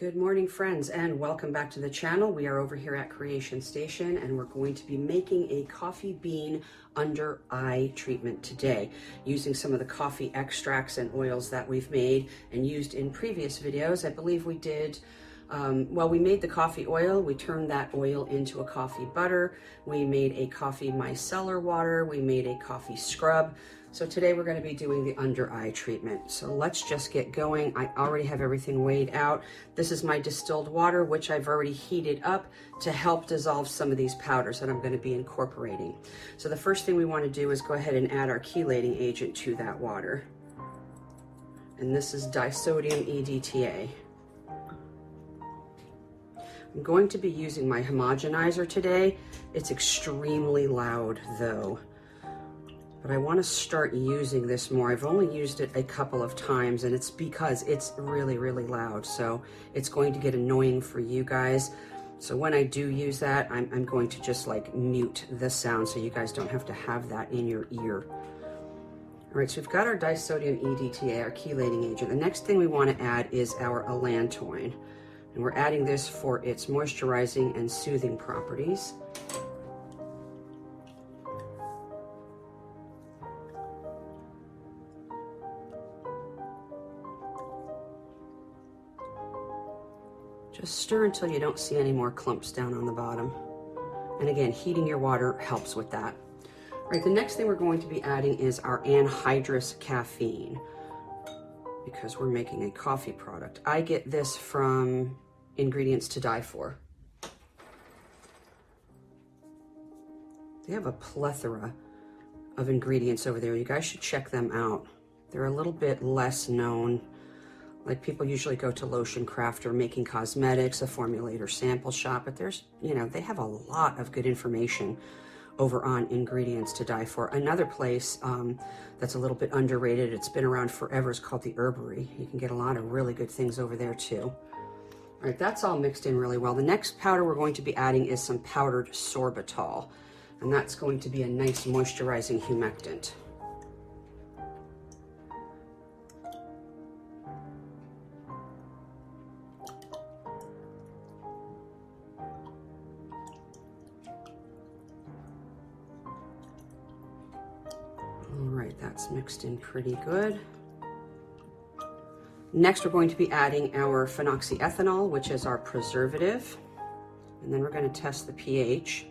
Good morning, friends, and welcome back to the channel. We are over here at Creation Station, and we're going to be making a coffee bean under eye treatment today using some of the coffee extracts and oils that we've made and used in previous videos. I believe we did, we made the coffee oil, we turned that oil into a coffee butter, we made a coffee micellar water, we made a coffee scrub. So today we're going to be doing the under eye treatment. So let's just get going. I already have everything weighed out. This is my distilled water, which I've already heated up to help dissolve some of these powders that I'm going to be incorporating. So the first thing we want to do is go ahead and add our chelating agent to that water. And this is disodium EDTA. I'm going to be using my homogenizer today. It's extremely loud though. But I want to start using this more. I've only used it a couple of times, and it's because it's really, really loud. So it's going to get annoying for you guys. So when I do use that, I'm going to just like mute the sound so you guys don't have to have that in your ear. All right, so we've got our disodium EDTA, our chelating agent. The next thing we want to add is our allantoin. And we're adding this for its moisturizing and soothing properties. Just stir until you don't see any more clumps down on the bottom. And again, heating your water helps with that. All right, the next thing we're going to be adding is our anhydrous caffeine, because we're making a coffee product. I get this from Ingredients to Die For. They have a plethora of ingredients over there. You guys should check them out. They're a little bit less known. Like people usually go to Lotion Craft or Making Cosmetics, a formulator sample shop, but there's, they have a lot of good information over on Ingredients to Die For. Another place that's a little bit underrated, it's been around forever, is called the Herbery. You can get a lot of really good things over there too. All right, that's all mixed in really well. The next powder we're going to be adding is some powdered sorbitol, and that's going to be a nice moisturizing humectant. All right, that's mixed in pretty good. Next, we're going to be adding our phenoxyethanol, which is our preservative. And then we're going to test the pH.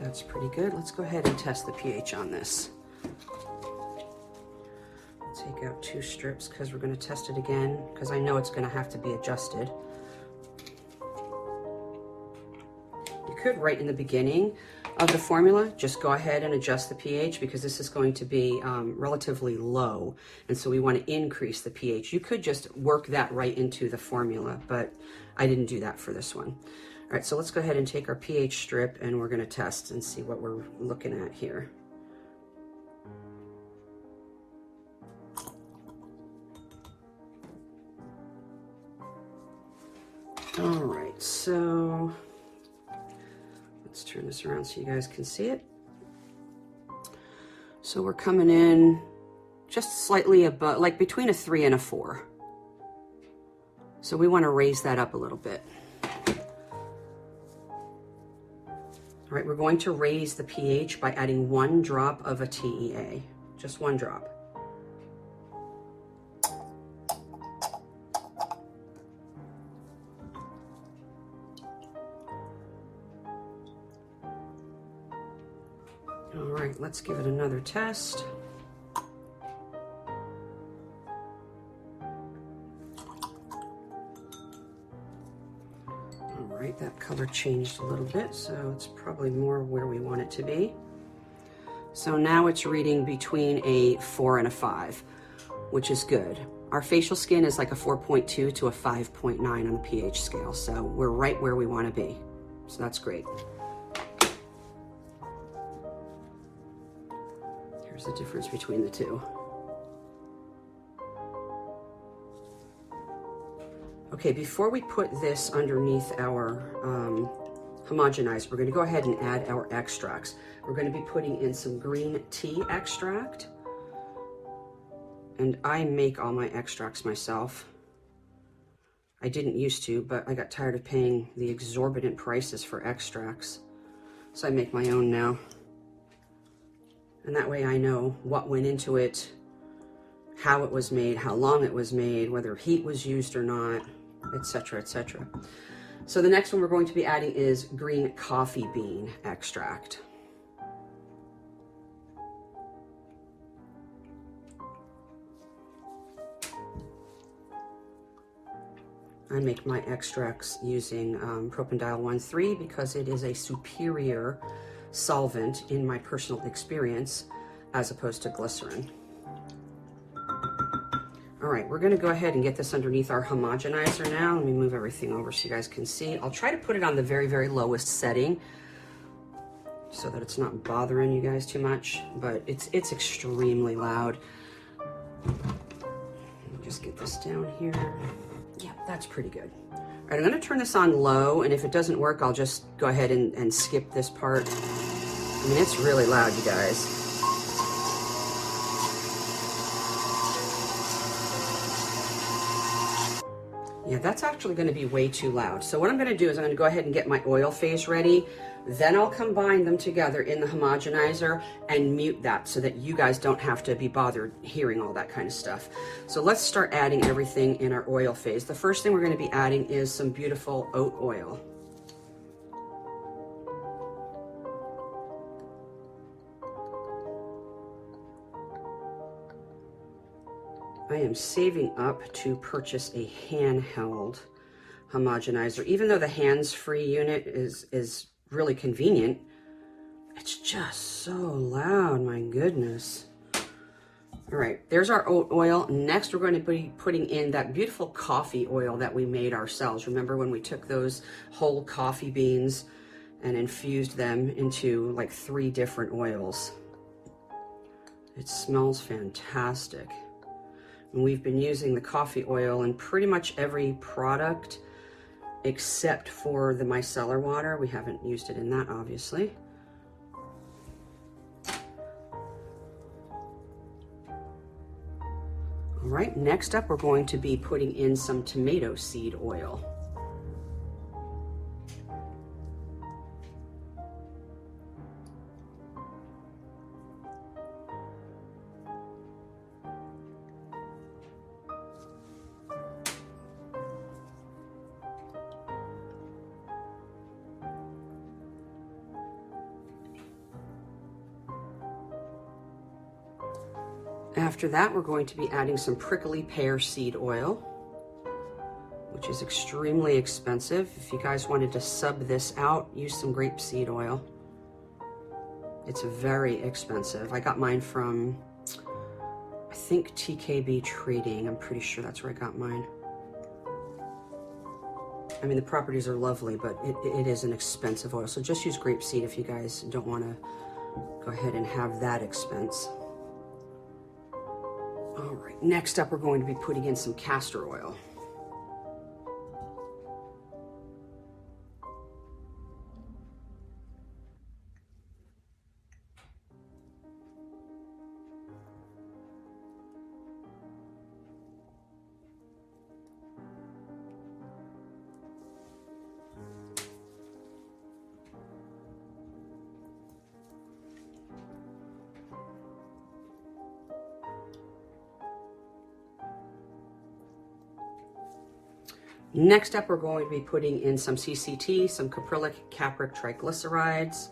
That's pretty good. Let's go ahead and test the pH on this. Take out 2 strips because we're going to test it again, because I know it's going to have to be adjusted. You could, right in the beginning of the formula, just go ahead and adjust the pH, because this is going to be relatively low, and so we want to increase the pH. You could just work that right into the formula, but I didn't do that for this one. All right, so let's go ahead and take our pH strip and we're going to test and see what we're looking at here. All right, so let's turn this around so you guys can see it. So we're coming in just slightly above, like between a 3 and a 4. So we want to raise that up a little bit. All right, we're going to raise the pH by adding 1 drop of a TEA, just 1 drop. All right, let's give it another test. All right, that color changed a little bit, so it's probably more where we want it to be. So now it's reading between a 4 and a 5, which is good. Our facial skin is like a 4.2 to a 5.9 on the pH scale, so we're right where we want to be. So that's great. Here's the difference between the two. Okay, before we put this underneath our homogenizer, we're going to go ahead and add our extracts. We're going to be putting in some green tea extract. And I make all my extracts myself. I didn't used to, but I got tired of paying the exorbitant prices for extracts. So I make my own now. And that way I know what went into it, how it was made, how long it was made, whether heat was used or not, etc., etc. So the next one we're going to be adding is green coffee bean extract. I make my extracts using propanediol 1,3 because it is a superior solvent in my personal experience as opposed to glycerin. All right, we're gonna go ahead and get this underneath our homogenizer now. Let me move everything over so you guys can see. I'll try to put it on the very, very lowest setting so that it's not bothering you guys too much, but it's extremely loud. Let me just get this down here. Yeah, that's pretty good. All right, I'm gonna turn this on low, and if it doesn't work, I'll just go ahead and skip this part. I mean, it's really loud, you guys. Yeah, that's actually gonna be way too loud. So what I'm gonna do is I'm gonna go ahead and get my oil phase ready. Then I'll combine them together in the homogenizer and mute that so that you guys don't have to be bothered hearing all that kind of stuff. So let's start adding everything in our oil phase. The first thing we're going to be adding is some beautiful oat oil. I am saving up to purchase a handheld homogenizer. Even though the hands-free unit is really convenient, it's just so loud, my goodness. All right, there's our oat oil. Next, we're going to be putting in that beautiful coffee oil that we made ourselves. Remember when we took those whole coffee beans and infused them into like 3 different oils? It smells fantastic. And we've been using the coffee oil in pretty much every product except for the micellar water. We haven't used it in that, obviously. All right, next up, we're going to be putting in some tomato seed oil. After that, we're going to be adding some prickly pear seed oil, which is extremely expensive. If you guys wanted to sub this out, use some grapeseed oil. It's very expensive. I got mine from, I think, TKB Trading. I'm pretty sure that's where I got mine. I mean, the properties are lovely, but it is an expensive oil. So just use grapeseed if you guys don't want to go ahead and have that expense. All right, next up, we're going to be putting in some castor oil. Next up, we're going to be putting in some CCT, some caprylic capric triglycerides.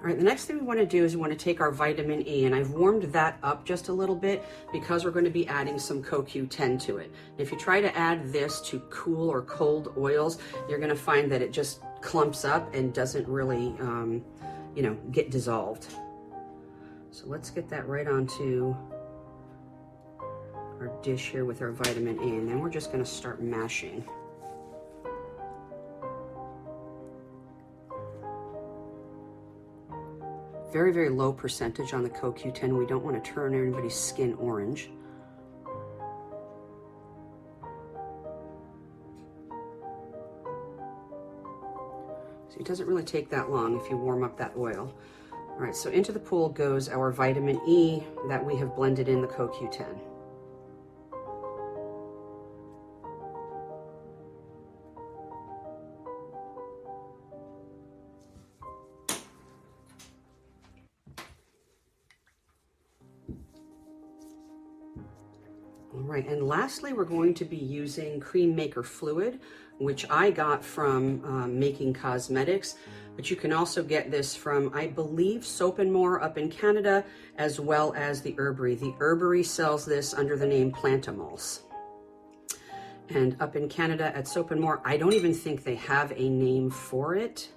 right, the next thing we want to do is we want to take our vitamin E, and I've warmed that up just a little bit because we're going to be adding some CoQ10 to it. If you try to add this to cool or cold oils, you're going to find that it just clumps up and doesn't really, you know, get dissolved. So let's get that right onto our dish here with our vitamin E, and then we're just going to start mashing. Very, very low percentage on the CoQ10. We don't want to turn anybody's skin orange. So it doesn't really take that long if you warm up that oil. All right, so into the pool goes our vitamin E that we have blended in the CoQ10. All right, and lastly, we're going to be using cream maker fluid, which I got from Making Cosmetics, but you can also get this from, I believe, Soap and More up in Canada, as well as the Herbery. The Herbery sells this under the name Plantamals. And up in Canada at Soap and More, I don't even think they have a name for it.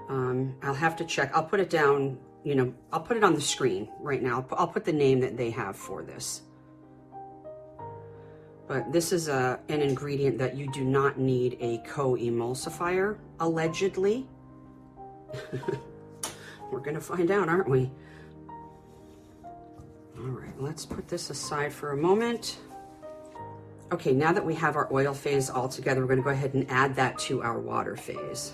I'll have to check. I'll put it down, you know, I'll put it on the screen right now. I'll put the name that they have for this. But this is an ingredient that you do not need a co-emulsifier, allegedly. We're gonna find out, aren't we? All right, let's put this aside for a moment. Okay, now that we have our oil phase all together, we're gonna go ahead and add that to our water phase.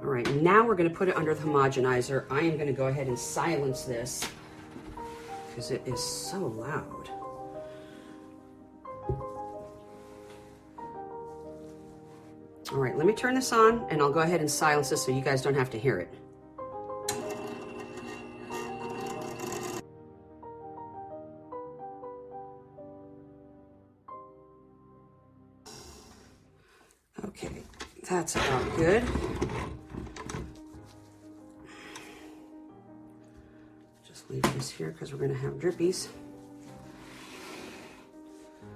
All right, now we're going to put it under the homogenizer. I am going to go ahead and silence this because it is so loud. All right, let me turn this on and I'll go ahead and silence this so you guys don't have to hear it. Okay, that's about good. Just leave this here because we're going to have drippies.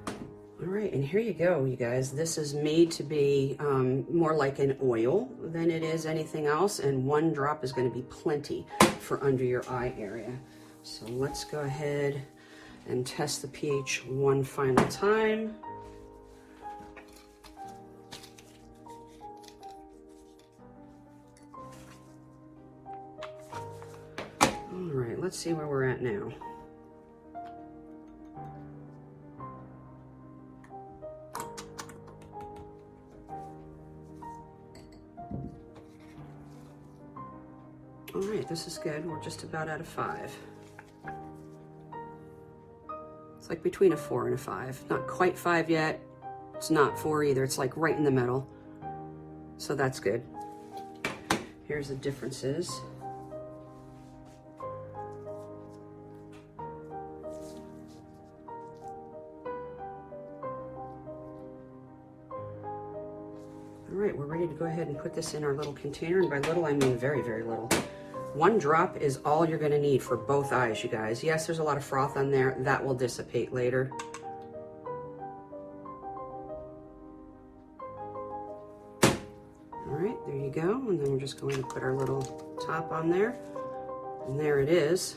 All right, and here you go, you guys. This is made to be more like an oil than it is anything else, and 1 drop is going to be plenty for under your eye area. So let's go ahead and test the pH one final time. All right, let's see where we're at now. All right, this is good. We're just about out of 5. It's like between a 4 and a 5. Not quite 5 yet. It's not 4 either. It's like right in the middle. So that's good. Here's the differences. All right, we're ready to go ahead and put this in our little container, and by little I mean very, very little. 1 drop is all you're gonna need for both eyes, you guys. Yes, there's a lot of froth on there. That will dissipate later. All right, there you go. And then we're just going to put our little top on there. And there it is.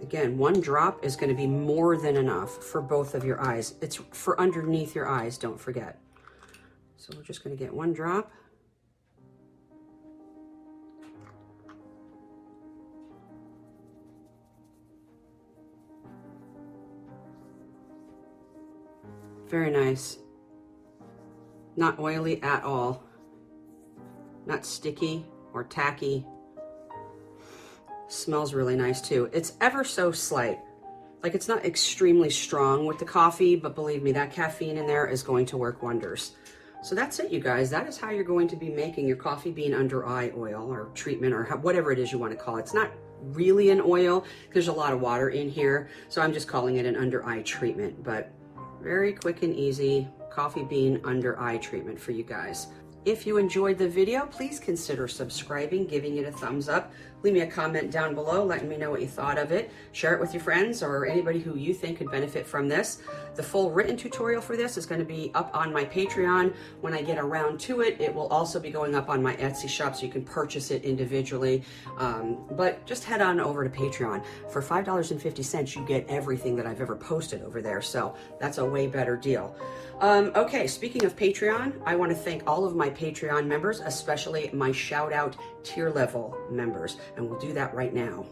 Again, 1 drop is going to be more than enough for both of your eyes. It's for underneath your eyes, don't forget. So we're just going to get 1 drop. Very nice. Not oily at all. Not sticky or tacky. Smells really nice too. It's ever so slight. Like, it's not extremely strong with the coffee, but believe me, that caffeine in there is going to work wonders. So that's it, you guys. That is how you're going to be making your coffee bean under eye oil or treatment, or whatever it is you want to call it. It's not really an oil. There's a lot of water in here, so I'm just calling it an under eye treatment, but very quick and easy coffee bean under eye treatment for you guys. If you enjoyed the video, please consider subscribing, giving it a thumbs up. Leave me a comment down below, letting me know what you thought of it. Share it with your friends or anybody who you think could benefit from this. The full written tutorial for this is going to be up on my Patreon. When I get around to it, it will also be going up on my Etsy shop, so you can purchase it individually. But just head on over to Patreon. For $5.50, you get everything that I've ever posted over there. So that's a way better deal. Okay, speaking of Patreon, I want to thank all of my Patreon members, especially my shout out tier level members, and we'll do that right now.